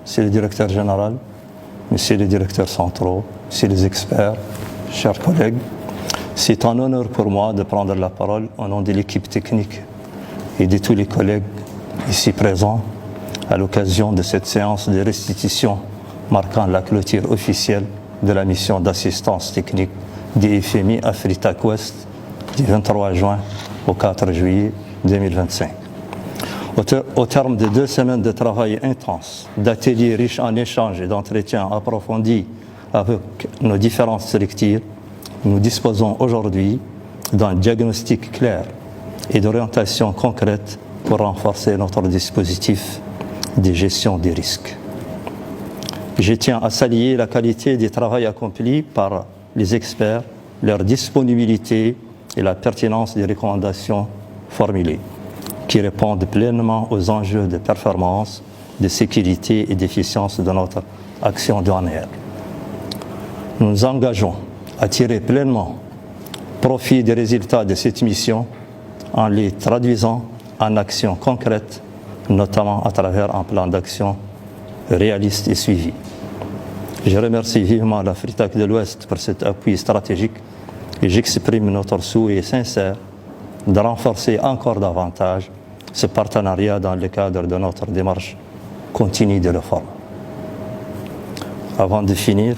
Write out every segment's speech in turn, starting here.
Monsieur le directeur général, Monsieur les directeurs centraux, Messieurs les experts, chers collègues, c'est un honneur pour moi de prendre la parole au nom de l'équipe technique et de tous les collègues ici présents à l'occasion de cette séance de restitution marquant la clôture officielle de la mission d'assistance technique du FMI Afritac Ouest du 23 juin au 4 juillet 2025. Au terme de 2 semaines de travail intense, d'ateliers riches en échanges et d'entretiens approfondis avec nos différentes structures, nous disposons aujourd'hui d'un diagnostic clair et d'orientation concrète pour renforcer notre dispositif de gestion des risques. Je tiens à saluer la qualité du travail accompli par les experts, leur disponibilité et la pertinence des recommandations formulées, qui répondent pleinement aux enjeux de performance, de sécurité et d'efficience de notre action douanière. Nous nous engageons à tirer pleinement profit des résultats de cette mission en les traduisant en actions concrètes, notamment à travers un plan d'action réaliste et suivi. Je remercie vivement l'Afritac de l'Ouest pour cet appui stratégique et j'exprime notre souhait sincère de renforcer encore davantage ce partenariat dans le cadre de notre démarche continue de réforme. Avant de finir,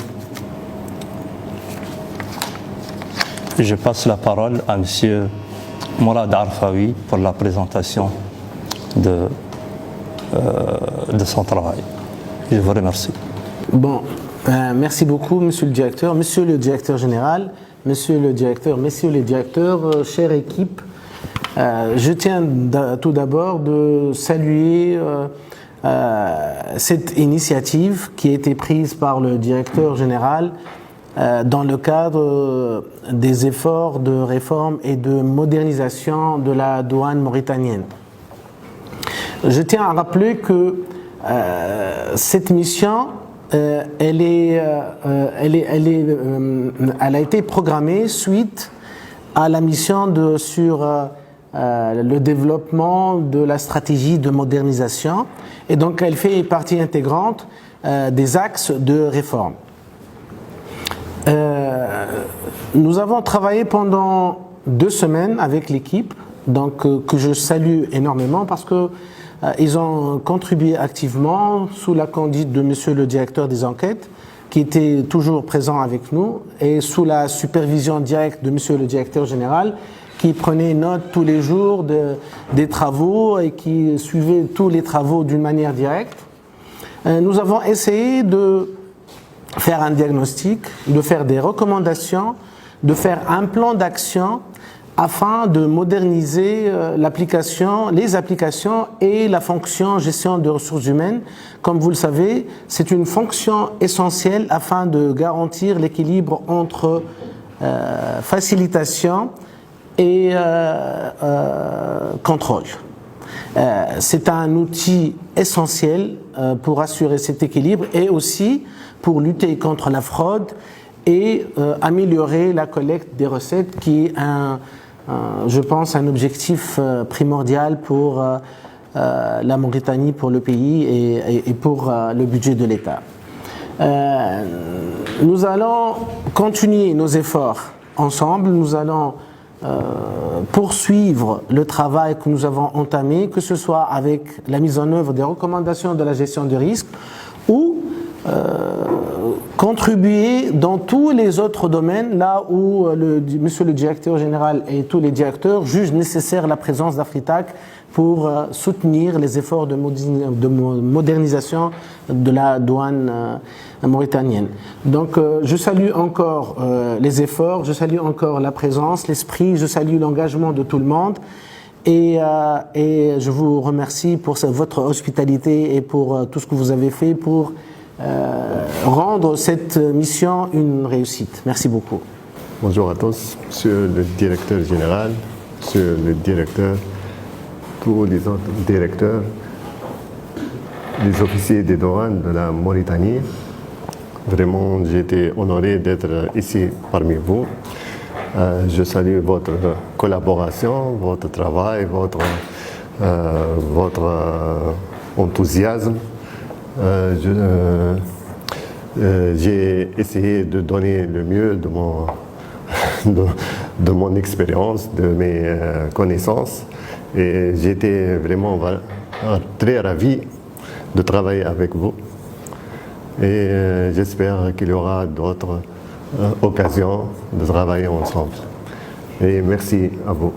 je passe la parole à M. Mourad Arfaoui pour la présentation de son travail. Je vous remercie. Bon, merci beaucoup, Monsieur le Directeur. Monsieur le Directeur Général, Monsieur le Directeur, Messieurs les Directeurs, chère équipe, je tiens tout d'abord de saluer cette initiative qui a été prise par le Directeur Général dans le cadre des efforts de réforme et de modernisation de la douane mauritanienne. Je tiens à rappeler que cette mission, elle a été programmée suite à la mission sur le développement de la stratégie de modernisation et donc elle fait partie intégrante des axes de réforme. Nous avons travaillé pendant 2 semaines avec l'équipe, donc que je salue énormément parce que ils ont contribué activement sous la conduite de Monsieur le Directeur des enquêtes, qui était toujours présent avec nous, et sous la supervision directe de Monsieur le Directeur Général, qui prenait note tous les jours des travaux et qui suivait tous les travaux d'une manière directe. Nous avons essayé de faire un diagnostic, de faire des recommandations, de faire un plan d'action afin de moderniser les applications et la fonction gestion de ressources humaines. Comme vous le savez, c'est une fonction essentielle afin de garantir l'équilibre entre facilitation et contrôle. C'est un outil essentiel pour assurer cet équilibre et aussi pour lutter contre la fraude et améliorer la collecte des recettes qui est je pense, un objectif primordial pour la Mauritanie, pour le pays et pour le budget de l'État. Nous allons continuer nos efforts ensemble, nous allons poursuivre le travail que nous avons entamé, que ce soit avec la mise en œuvre des recommandations de la gestion de risque ou contribuer dans tous les autres domaines là où Monsieur le Directeur Général et tous les directeurs jugent nécessaire la présence d'Afritac pour soutenir les efforts de modernisation de la douane mauritanienne. Donc je salue encore les efforts, je salue encore la présence, l'esprit, je salue l'engagement de tout le monde et je vous remercie pour votre hospitalité et pour tout ce que vous avez fait pour rendre cette mission une réussite. Merci beaucoup. Bonjour à tous, Monsieur le Directeur Général, Monsieur le Directeur, tous les autres directeurs, les officiers des douanes de la Mauritanie. Vraiment, j'ai été honoré d'être ici parmi vous. Je salue votre collaboration, votre travail, votre enthousiasme. J'ai essayé de donner le mieux de mon expérience, de mes connaissances. Et j'étais vraiment très ravi de travailler avec vous. Et j'espère qu'il y aura d'autres occasions de travailler ensemble. Et merci à vous.